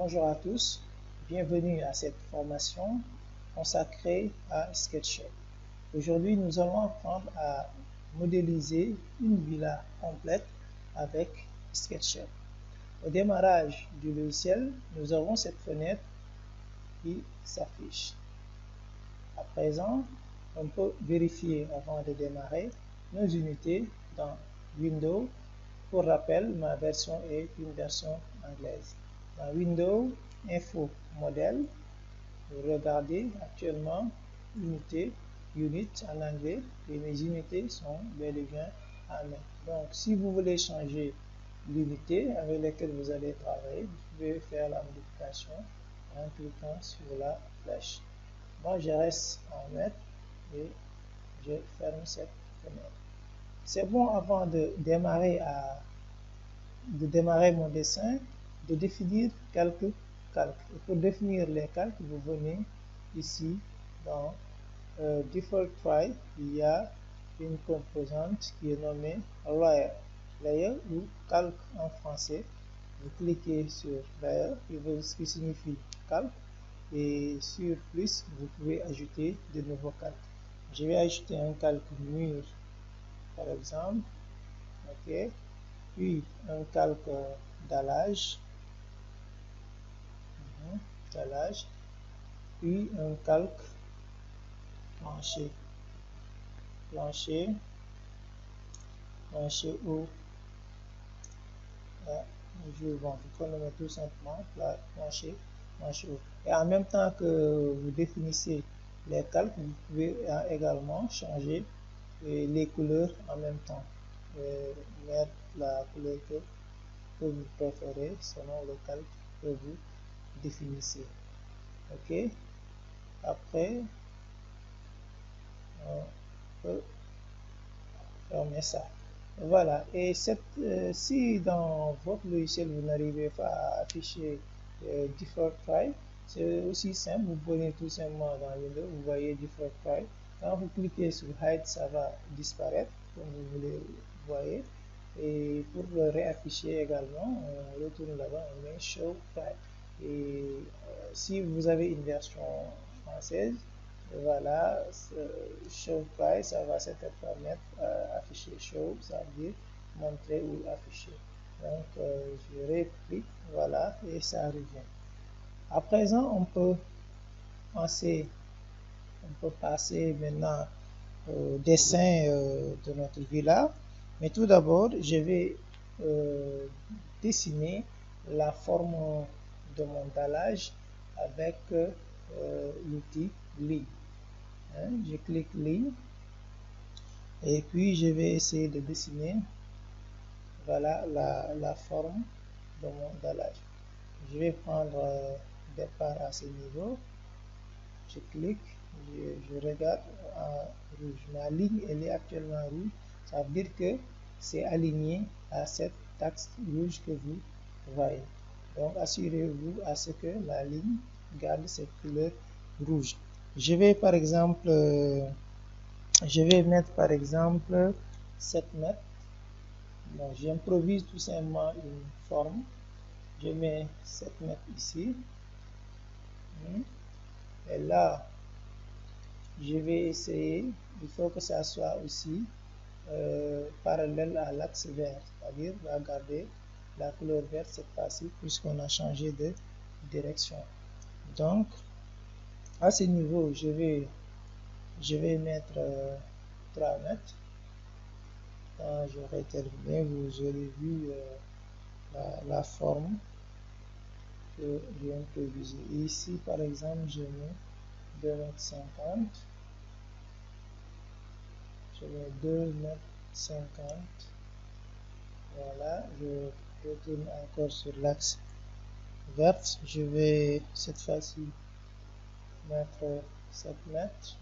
Bonjour à tous, bienvenue à cette formation consacrée à SketchUp. Aujourd'hui, nous allons apprendre à modéliser une villa complète avec SketchUp. Au démarrage du logiciel, nous avons cette fenêtre qui s'affiche. À présent, on peut vérifier avant de démarrer nos unités dans Windows. Pour rappel, ma version est une version anglaise. Dans Windows, Info, Modèle, vous regardez actuellement Unité, Unit en anglais, et mes unités sont bel et bien en main. Donc, si vous voulez changer l'unité avec laquelle vous allez travailler, vous pouvez faire la modification en cliquant sur la flèche. Moi, je reste en maître et je ferme cette fenêtre. C'est bon avant de démarrer mon dessin, de définir quelques calques. Et pour définir les calques, vous venez ici dans Default Try, il y a une composante qui est nommée Layer. Layer ou calque en français. Vous cliquez sur Layer, ce qui signifie calque, et sur plus, vous pouvez ajouter de nouveaux calques. Je vais ajouter un calque mur, par exemple. OK. Puis un calque dallage, puis un calque plancher haut. Je peux le mettre tout simplement plancher haut. Et en même temps que vous définissez les calques, vous pouvez également changer les couleurs en même temps. Mettre la couleur que vous préférez selon le calque que vous définissez. OK. Après, on peut fermer ça. Voilà. Et si dans votre logiciel vous n'arrivez pas à afficher Default Try, c'est aussi simple. Vous prenez tout simplement dans Windows, vous voyez Default Try. Quand vous cliquez sur Hide, ça va disparaître, comme vous le voyez. Et pour le réafficher également, on retourne là-bas, on met Show Try. Et si vous avez une version française, voilà, Show Try, ça va se permettre d'afficher Show, ça veut dire montrer ou afficher. Donc, je réplique, voilà, et ça revient. À présent, on peut passer maintenant au dessin de notre villa. Mais tout d'abord, je vais dessiner la forme de mon dallage avec l'outil ligne. Je clique ligne et puis je vais essayer de dessiner, voilà, la forme de mon dallage. Je vais prendre départ à ce niveau. Je clique, je regarde en rouge. Ma ligne, elle est actuellement rouge. Ça veut dire que c'est aligné à cette axe rouge que vous voyez. Donc, assurez-vous à ce que la ligne garde cette couleur rouge. Je vais par exemple, mettre par exemple 7 mètres. Bon, j'improvise tout simplement une forme. Je mets 7 mètres ici. Et là, je vais essayer, il faut que ça soit aussi parallèle à l'axe vert, c'est-à-dire on va garder la couleur verte cette fois-ci puisqu'on a changé de direction. Donc, à ce niveau, je vais mettre 3 mètres. Quand j'aurai terminé, vous aurez vu la forme que j'ai improvisée. Ici, par exemple, je mets 2,50 m. Je mets 2,50 m. Voilà, je retourne encore sur l'axe vert. Je vais cette fois-ci mettre 7 mètres.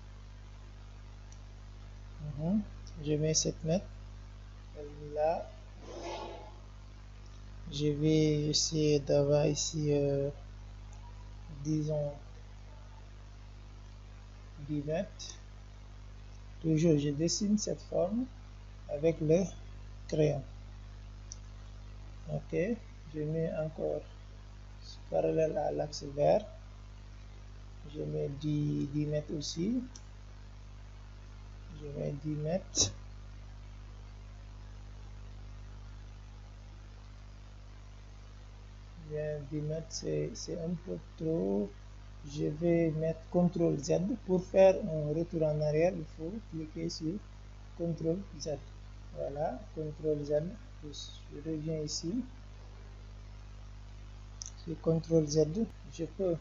Je mets 7 mètres. Et là, je vais essayer d'avoir ici, disons, 10 mètres. Toujours, je dessine cette forme avec le crayon. OK, je mets encore parallèle à l'axe vert. Je mets 10 mètres aussi. Je mets 10 mètres. Bien, 10 mètres, c'est un peu trop. Je vais mettre CTRL Z. Pour faire un retour en arrière, il faut cliquer sur CTRL Z. Voilà, CTRL Z. Je reviens ici. Sur CTRL Z, je peux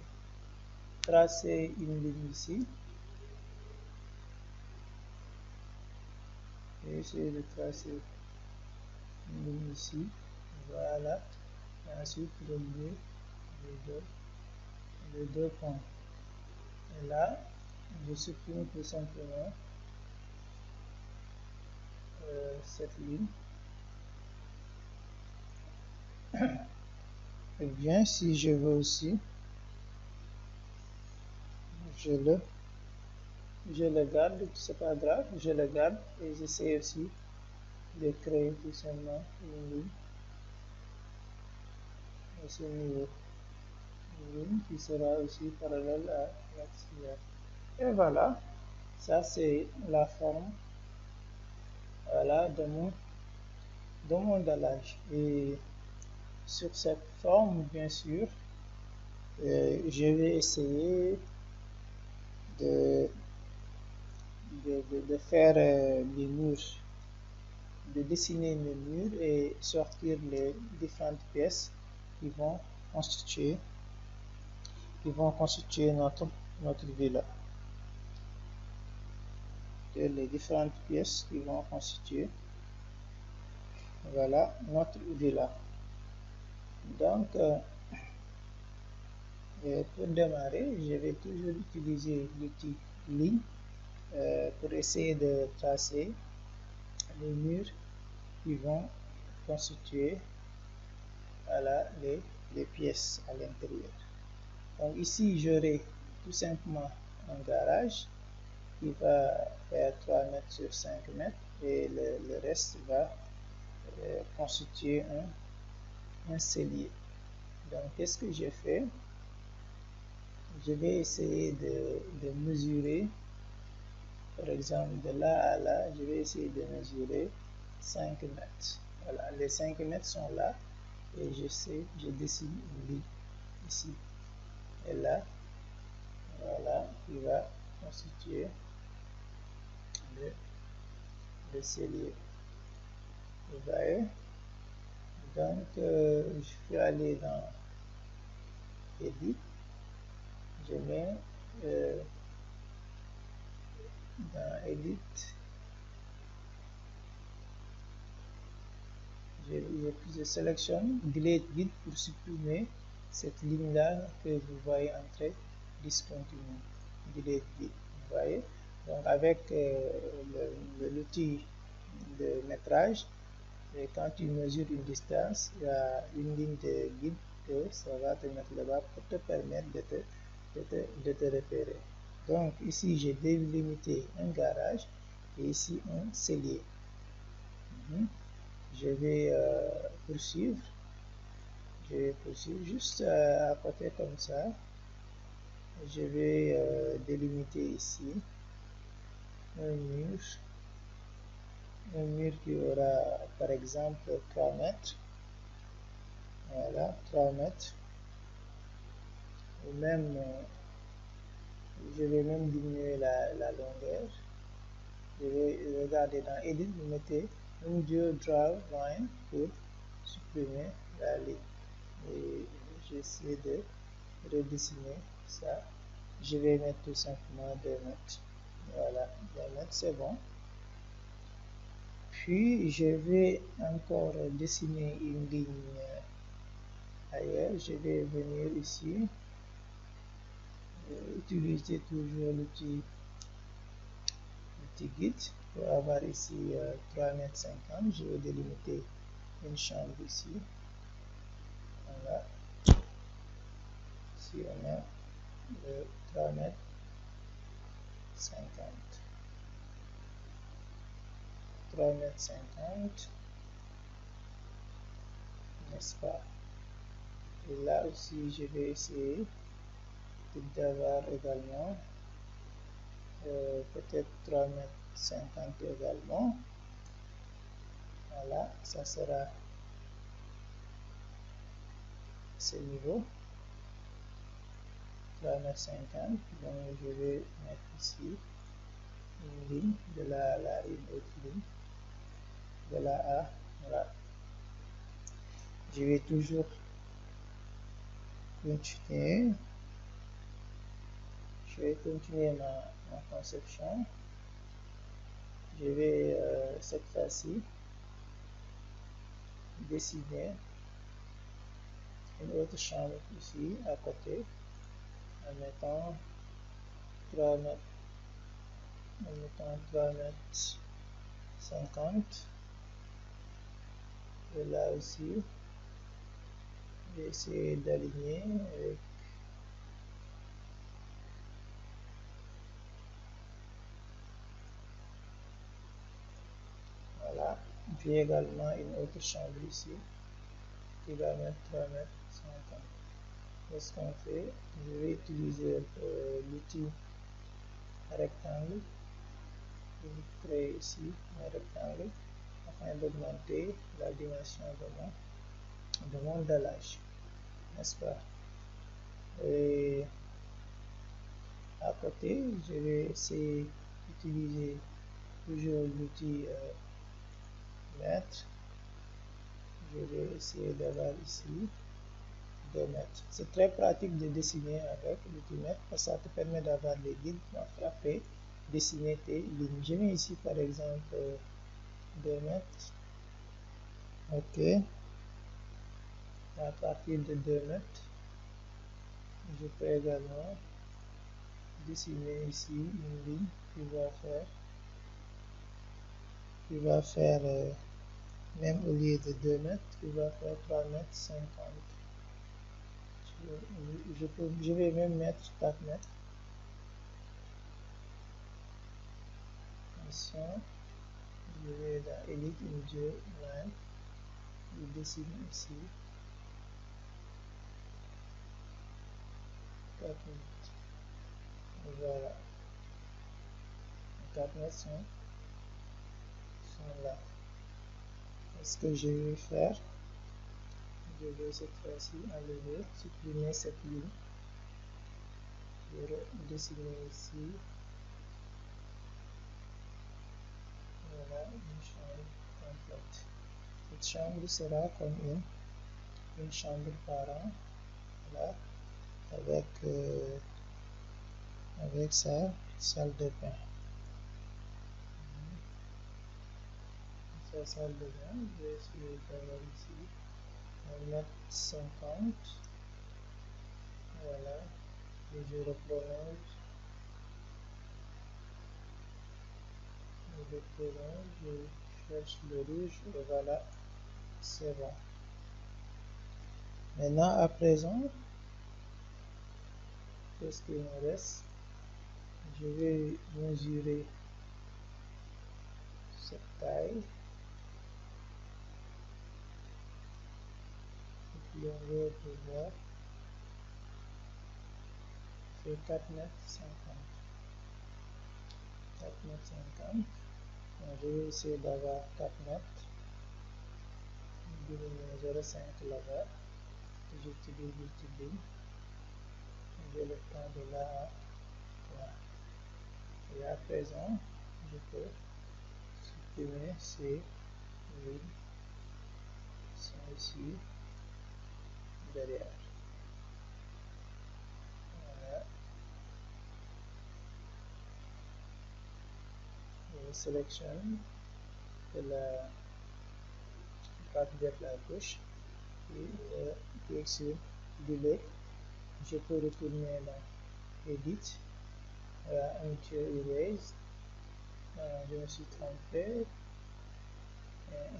tracer une ligne ici. Je vais essayer de tracer une ligne ici. Voilà. Et ensuite, relever les deux points. Et là, je supprime tout simplement cette ligne. Et bien, si je veux aussi, je le garde, c'est pas grave, je le garde et j'essaie aussi de créer tout simplement une ligne à ce niveau. Une ligne qui sera aussi parallèle à l'axe vert. Et voilà, ça c'est la forme, voilà, de mon dallage. Et sur cette forme, bien sûr, je vais essayer de faire les murs, de dessiner les murs et sortir les différentes pièces qui vont constituer notre villa. Les différentes pièces qui vont constituer, voilà, notre villa. Donc, pour démarrer, je vais toujours utiliser l'outil ligne pour essayer de tracer les murs qui vont constituer, voilà, les pièces à l'intérieur. Donc ici, j'aurai tout simplement un garage qui va faire 3 mètres sur 5 mètres et le reste va constituer un cellier. Donc, qu'est-ce que j'ai fait? Je vais essayer de mesurer, par exemple, de là à là, je vais essayer de mesurer 5 mètres. Voilà, les 5 mètres sont là et je dessine une ligne ici et là, voilà, qui va constituer le cellier. Vous voyez? Donc, je vais aller dans Edit. Je mets dans Edit. Je sélectionne Delete Grid pour supprimer cette ligne-là que vous voyez entrer discontinue. Delete Grid. Vous voyez? Donc, avec l'outil de métrage, et quand tu mesures une distance, il y a une ligne de guide que ça va te mettre là-bas pour te permettre de te repérer. Donc ici, j'ai délimité un garage et ici un cellier. Je vais poursuivre. Je vais poursuivre juste à côté comme ça. Je vais délimiter ici un mur qui aura par exemple 3 mètres. Voilà, 3 mètres. Et même, je vais même diminuer la longueur. Je vais regarder dans Edit, vous mettez Undo Draw Line pour supprimer la ligne. Et j'essaie de redessiner ça. Je vais mettre tout simplement 2 mètres. Voilà, 2 mètres, c'est bon. Puis, je vais encore dessiner une ligne ailleurs. Je vais venir ici, utiliser toujours l'outil guide pour avoir ici 3 mètres 50. Je vais délimiter une chambre ici. Voilà. Ici, on a 3 mètres 50. 3 mètres 50, n'est-ce pas? Et là aussi, je vais essayer d'avoir également peut-être 3,50 m également. Voilà, ça sera ce niveau 3,50 m. Donc je vais mettre ici une ligne de là à là, une autre ligne de là à là. Je vais toujours continuer. Je vais continuer ma conception. Je vais cette fois-ci dessiner une autre chambre ici à côté en mettant 3 mètres, en mettant 3,50 m. Et là aussi, je vais essayer d'aligner avec voilà. Puis également une autre chambre ici qui va mettre 3,50 m. Qu'est-ce qu'on fait? Je vais utiliser l'outil rectangle. Je vais créer ici un rectangle afin d'augmenter la dimension de mon dallage, n'est-ce pas? Et à côté, je vais essayer d'utiliser toujours l'outil mètre. Je vais essayer d'avoir ici 2 mètres. C'est très pratique de dessiner avec l'outil mètre parce que ça te permet d'avoir les lignes à frapper, dessiner tes lignes. Je mets ici par exemple 2 mètres. Ok. À partir de 2 mètres, je peux également dessiner ici une ligne qui va faire même au lieu de 2 mètres, il va faire 3,50 m. Je vais même mettre 4 mètres. Attention, je vais dans Edit Image Line, je dessine ici 4 mètres. Voilà, 4 mètres sont là. Ce que je vais faire, je vais cette fois-ci enlever, supprimer cette ligne. Je vais dessiner ici. Voilà, une chambre complète. Cette chambre sera comme une chambre par an, là, avec sa salle de bain. Sa salle de bain, je vais essayer d'avoir ici 1,50 m. Voilà, et je reprolonge, je cherche le rouge, et voilà, c'est bon. Maintenant, à présent, qu'est-ce qu'il me reste? Je vais mesurer cette taille. Et puis on va pouvoir faire 4,50 m. 4,50 m. Je vais essayer d'avoir 4 mètres. Je vais 0,5 là-bas. J'utilise l'outil ligne. J'ai le temps de là à là. Et à présent, je peux supprimer ces lignes qui sont ici derrière. Voilà. Je sélectionne de la droite vers la gauche et clique sur Delete. Je peux retourner dans Edit. Voilà, Undo Erase. Je me suis trompé.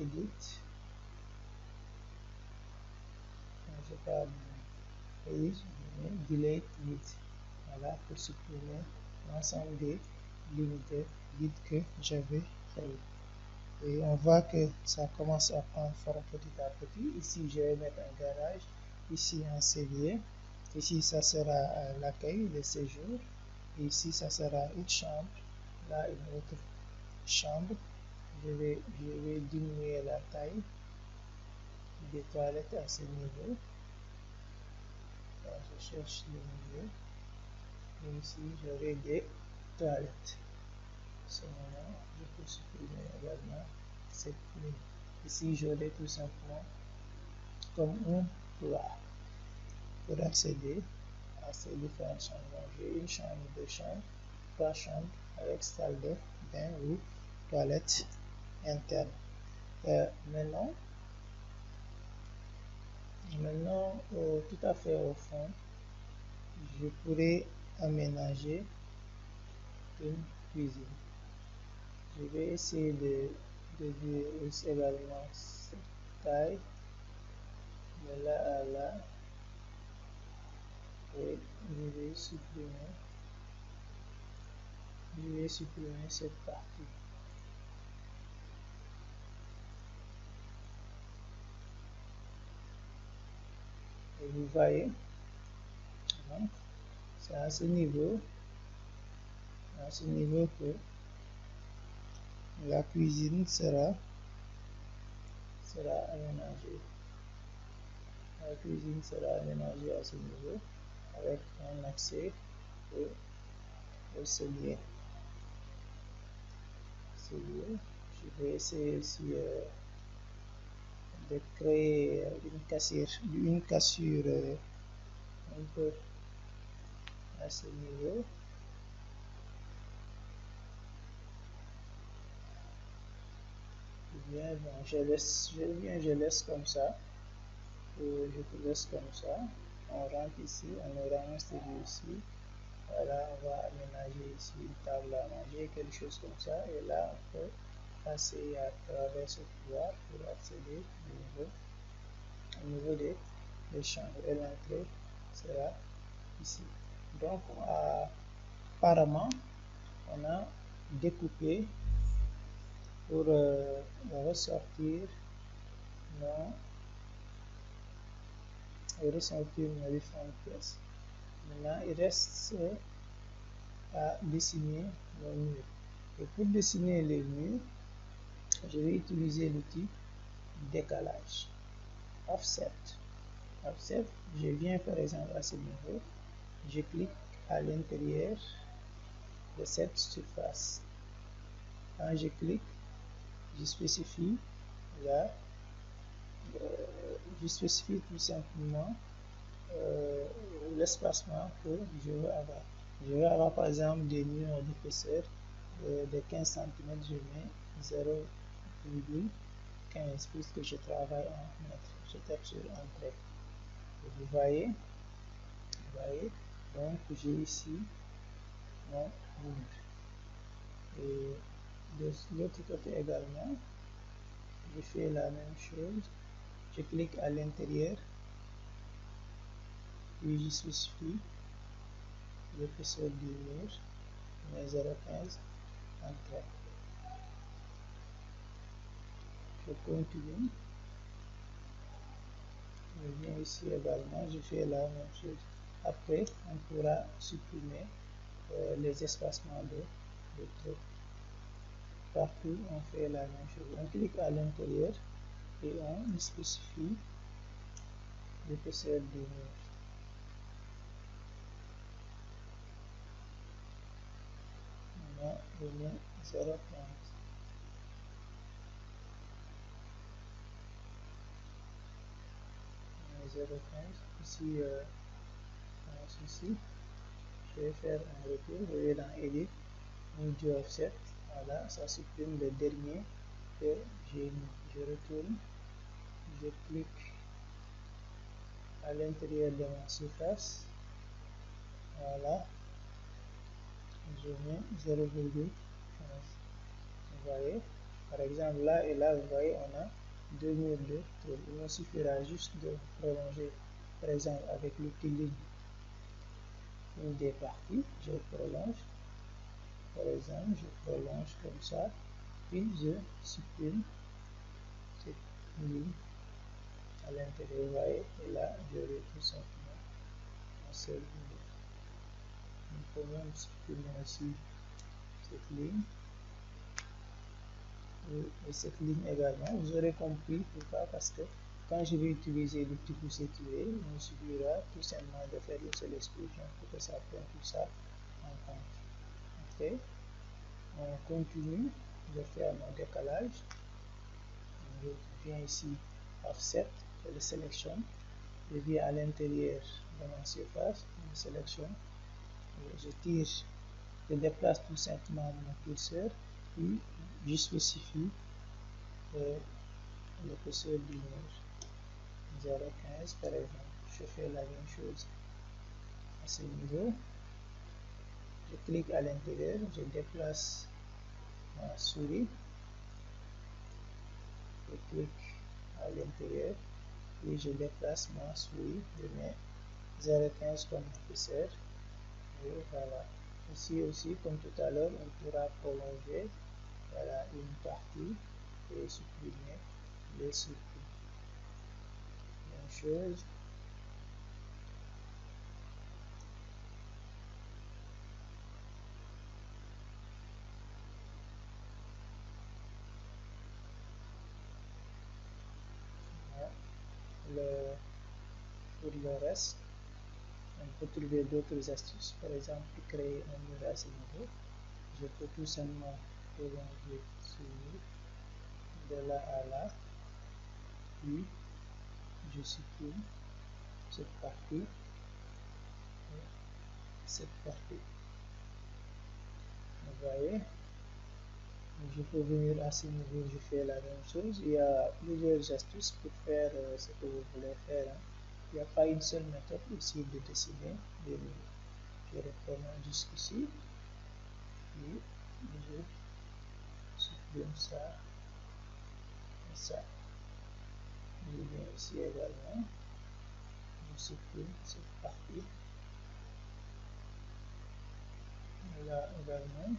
Edit. Je parle Edit, Delete With. Voilà, pour supprimer l'ensemble des lignes de guide que j'avais créées. Et on voit que ça commence à prendre forme petit à petit. Ici, je vais mettre un garage. ici un cellier. Ici, ça sera l'accueil, le séjour. Et ici, ça sera une chambre. Là, une autre chambre. Je vais diminuer la taille des toilettes à ce niveau. Alors, je cherche le milieu. Et ici, j'aurai des toilettes. À ce moment, je peux supprimer également cette ligne. Ici, j'aurai tout simplement comme un couloir pour accéder à ces différentes chambres. J'ai une chambre, deux chambres, trois chambres avec salle de bain ou toilette interne. Maintenant, tout à fait au fond, je pourrais aménager une cuisine. Je vais essayer de dire également cette taille de là à là et je vais supprimer cette partie. Et vous voyez, donc c'est à ce niveau que la cuisine sera aménagée. La cuisine sera aménagée à ce niveau avec un accès au cellier. Je vais essayer ici de créer une cassure un peu à ce niveau. Bien, bon, je laisse comme ça. Je te laisse comme ça. On rentre ici, on aura un studio ici. Voilà, on va aménager ici une table à manger, quelque chose comme ça. Et là, on peut passer à travers ce couloir pour accéder au niveau des chambres. Et l'entrée sera ici. Donc, apparemment, on a découpé pour ressortir nos différentes pièces. Maintenant, il reste à dessiner nos murs. Et pour dessiner les murs, je vais utiliser l'outil décalage. Offset. Je viens par exemple à ce niveau, je clique à l'intérieur de cette surface. Quand je clique, je spécifie tout simplement l'espacement que je veux avoir. Je veux avoir par exemple des murs d'épaisseur de 15 cm, je mets 0,15 puisque je travaille en mètres. Je tape sur Entrée. Vous voyez, donc j'ai ici mon mur. Et de l'autre côté également, je fais la même chose. Je clique à l'intérieur, puis je spécifie l'épaisseur du mur, mais 0,15, Entrée. Je continue. Je viens ici également, je fais la même chose. Après, on pourra supprimer les espacements de trop. Partout, on fait la même chose. On clique à l'intérieur et on spécifie l'épaisseur du mur. On a donné 0,15. Ici, je vais faire un retour. Je vais dans Edit, New Offset. Voilà, ça supprime le dernier que j'ai mis. Je retourne, je clique à l'intérieur de ma surface. Voilà, je mets 0,15. Vous voyez, par exemple là et là, vous voyez, on a 2 murs de tour. Il me suffira juste de prolonger, par exemple avec l'outil ligne, une des parties. Je prolonge, par exemple, je prolonge comme ça, puis je supprime cette ligne à l'intérieur, vous voyez, et là j'aurai tout simplement un seul niveau. Nous pouvons supprimer aussi cette ligne et cette ligne également. Vous aurez compris pourquoi, parce que quand je vais utiliser le type sécurisé, il me suffira tout simplement de faire une seule expression pour que ça prenne tout ça en compte. Ok, on continue de faire mon décalage. Je viens ici offset, je le sélectionne, je viens à l'intérieur de ma surface, je sélectionne, je tire, je déplace tout simplement mon curseur, puis je spécifie l'épaisseur du mur 0,15 par exemple. Je fais la même chose à ce niveau, je clique à l'intérieur, je déplace ma souris, je clique à l'intérieur et je déplace ma souris, je mets 0,15 comme épaisseur et voilà. Ici aussi, comme tout à l'heure, on pourra prolonger, voilà, une partie et supprimer les circuits. Même chose. Voilà. Pour le reste, on peut trouver d'autres astuces. Par exemple, pour créer un mur à ce niveau, je peux tout simplement prolonger ce mur de là à là, puis je supprime cette partie et cette partie. Vous voyez, je peux venir à ce niveau, je fais la même chose. Il y a plusieurs astuces pour faire ce que vous voulez faire. Hein. Il n'y a pas une seule méthode ici de dessiner des murs. Je recommence jusqu'ici, puis je supprime ça et ça. Je viens ici également, je supprime cette partie. Et là également,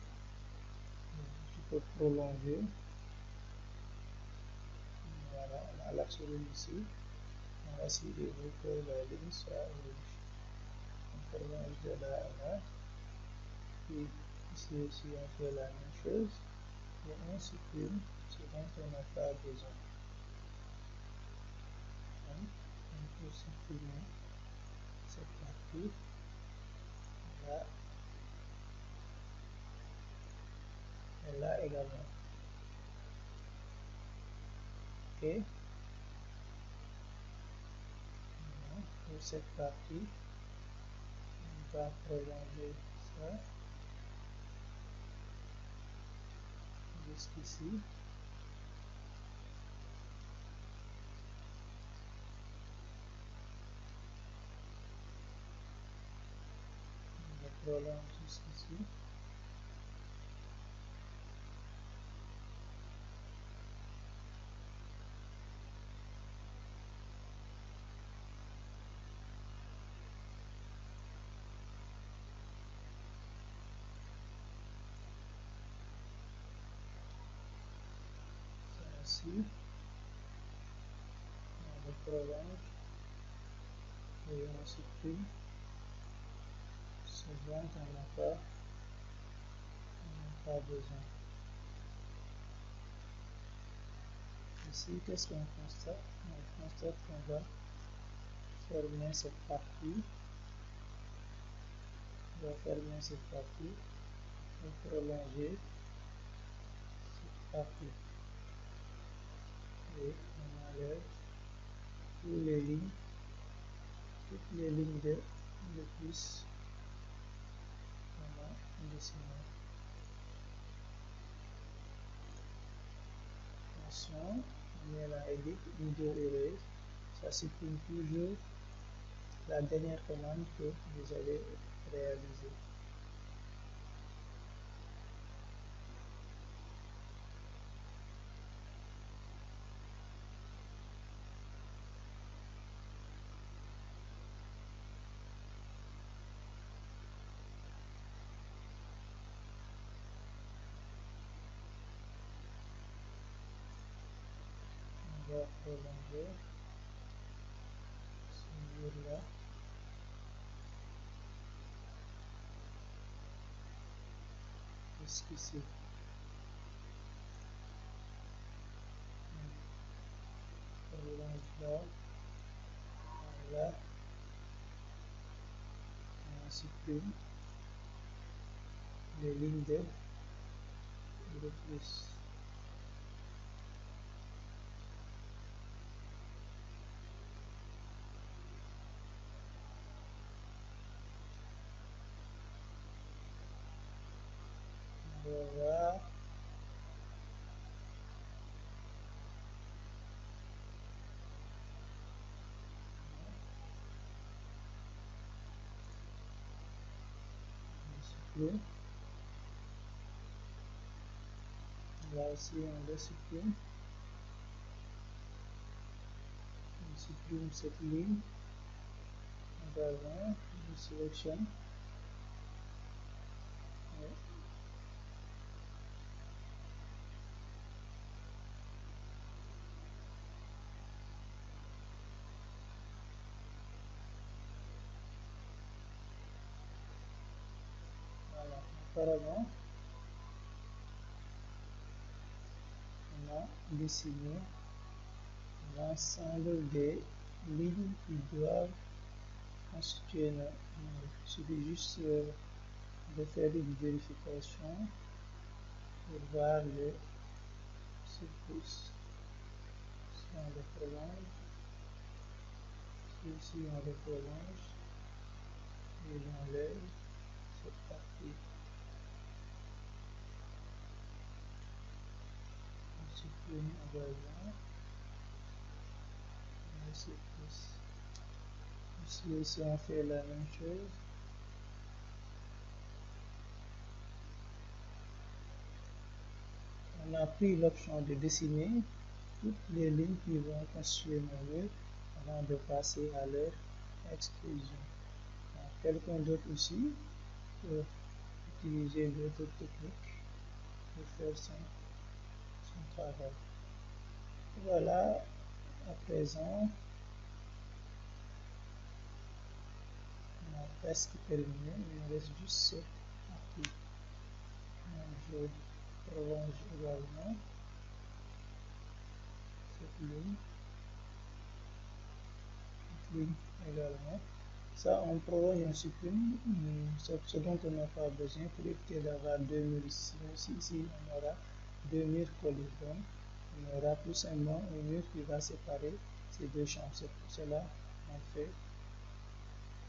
je peux prolonger. Voilà, on a l'axe rouge ici. On va essayer de que la ligne soit rouge. On prolonge de là à là. Puis ici aussi on fait la même chose. Et on supprime ce dont on n'a pas besoin. Donc, on peut supprimer cette partie là et là également. Ok. Pour cette partie, on va prolonger ça jusqu'ici. On prolonge jusqu'ici. Ça aussi, on le prolonge et on supprime ce dont on n'a pas besoin. Ici, qu'est-ce qu'on constate? On constate qu'on va fermer cette partie. On va fermer cette partie et prolonger cette partie. Et on enlève toutes les lignes de plus qu'on a dessinées. Attention, on met la edit, video erase, ça supprime toujours la dernière commande que vous avez réalisée. On va prolonger. Voilà. Qu'est-ce que c'est? Là. Voilà. On supprime les lignes de plus. Voilà. On supprime. Là aussi, on le supprime. On supprime cette ligne. Également, je sélectionne. Ouais. Voilà. Auparavant, on a dessiné l'ensemble des lignes qui doivent constituer notre. Il suffit juste de faire une vérification pour voir le surplus. Si on le prolonge, ici on le prolonge et j'enlève cette partie. On supprime également le surplus. Ici aussi on fait la même chose. On a pris l'option de dessiner toutes les lignes qui vont constituer nos murs avant de passer à leur extrusion. Quelqu'un d'autre ici peut utiliser d'autres techniques pour faire son travail. Voilà, à présent, on a presque terminé, il me reste juste cette partie. Donc, je prolonge également cette ligne également. Ça, on prolonge, on supprime ce dont on n'a pas besoin pour éviter d'avoir deux murs ici. Ici, on aura deux murs collés. Donc, on aura tout simplement un mur qui va séparer ces deux chambres. C'est pour cela qu'on fait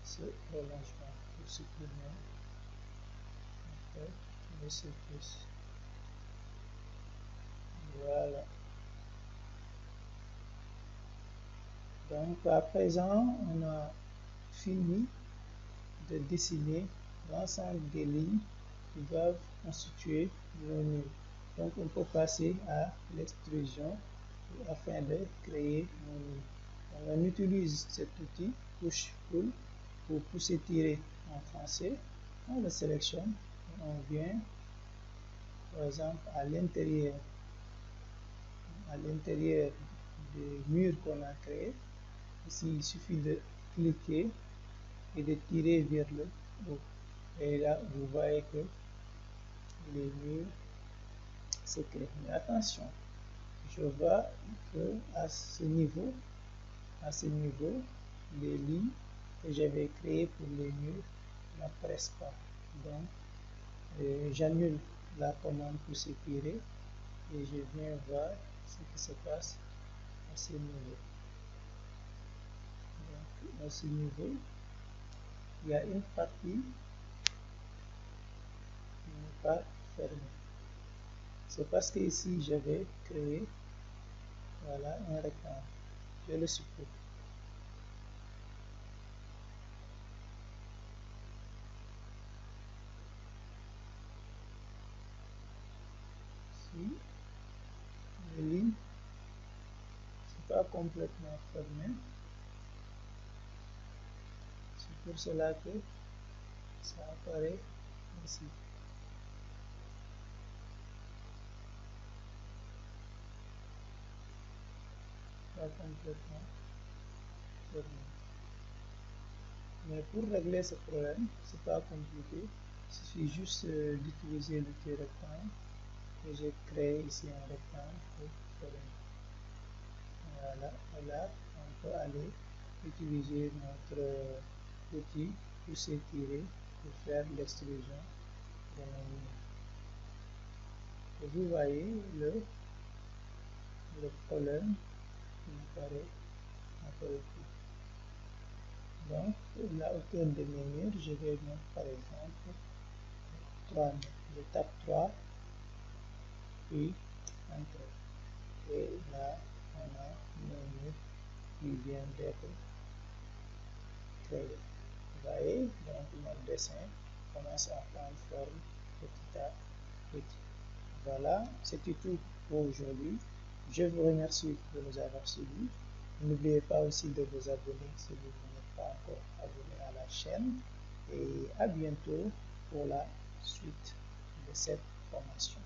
ce prolongement pour supprimer en fait, le surplus. Voilà. Donc, à présent, on a fini de dessiner l'ensemble des lignes qui doivent constituer nos murs. Donc, on peut passer à l'extrusion afin de créer nos murs. Donc, on utilise cet outil push-pull pour pousser-tirer en français. On le sélectionne et on vient, par exemple, à l'intérieur des murs qu'on a créés. Ici, il suffit de cliquer et de tirer vers le haut. Et là, vous voyez que les murs se créent. Mais attention, je vois que à ce niveau, les lignes que j'avais créées pour les murs n'apparaissent pas. Donc, j'annule la commande pour s'étirer et je viens voir ce qui se passe à ce niveau. Donc, à ce niveau, il y a une partie qui n'est pas fermée. C'est parce que ici j'avais créé voilà, un rectangle. Je le supprime. Ici, les lignes ne sont pas complètement fermées. C'est pour cela que ça apparaît ici. Pas complètement fermé. Mais pour régler ce problème, c'est pas compliqué. Il suffit juste d'utiliser l'outil rectangle. Et j'ai créé ici un rectangle pour faire. Voilà, et là, on peut aller utiliser notre outil pour s'étirer pour faire l'extrusion de nos lignes. Et vous voyez le problème qui n'apparaît plus. Donc, la hauteur de mes murs, je vais mettre par exemple 3 mètres. Je tape 3, puis Enter. Et là, on a nos murs qui viennent d'être créés. Vous voyez, donc notre dessin commence à prendre forme petit à petit. Voilà, c'était tout pour aujourd'hui. Je vous remercie de nous avoir suivis. N'oubliez pas aussi de vous abonner si vous n'êtes pas encore abonné à la chaîne. Et à bientôt pour la suite de cette formation.